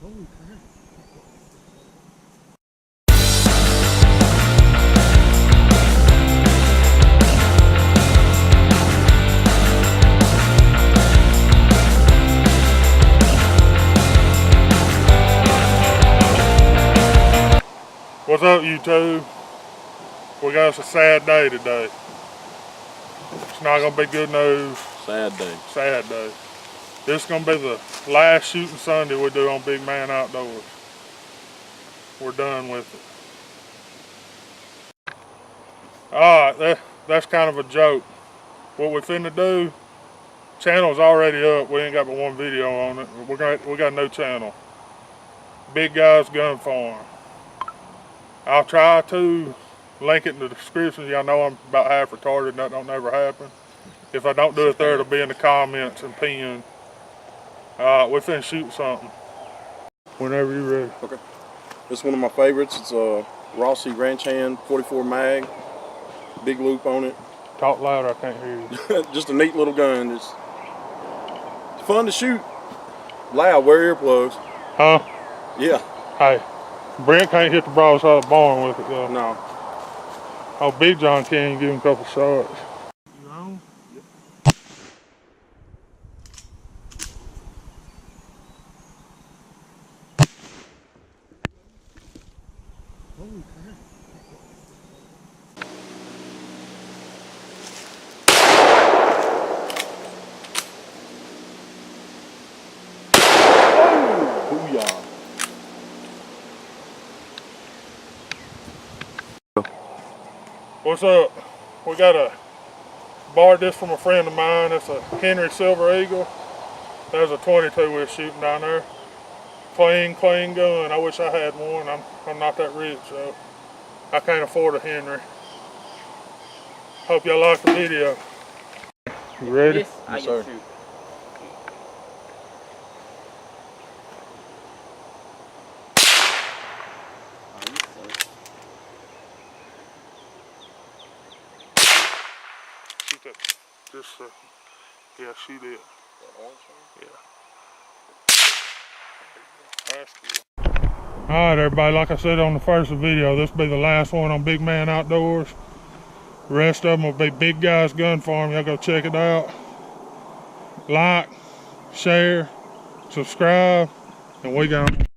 Holy crap. What's up, YouTube? We got us a sad day today. It's not gonna be good news. Sad day. Sad day. This is gonna be the last shooting Sunday we do on Big Man Outdoors. We're done with it. Alright, that's kind of a joke. What we finna do, channel's already up. We ain't got but one video on it. We got a new channel. Big Guys Gun Farm. I'll try to link it in the description. Y'all know I'm about half retarded. That don't never happen. If I don't do it there, it'll be in the comments and pinned. We're finna shoot something. Whenever you're ready. Okay. This is one of my favorites. It's a Rossi Ranch Hand 44 mag. Big loop on it. Talk louder, I can't hear you. Just a neat little gun. It's fun to shoot. Loud, wear earplugs. Huh? Yeah. Hey, Brent can't hit the broadside of the barn with it though. No. Oh, Big John can give him a couple shots. You on? Yep. Holy crap. Booyah. What's up? We borrowed this from a friend of mine. It's a Henry Silver Eagle. There's a 22 we're shooting down there. Clean gun. I wish I had one. I'm not that rich, so I can't afford a Henry. Hope y'all like the video. You ready? Yes, sir. Shoot that. Just yeah, shoot it. Yeah. That's good. Alright everybody, like I said on the first video, this will be the last one on Big Man Outdoors. The rest of them will be Big Guys Gun Farm. Y'all go check it out. Like, share, subscribe, and we gone.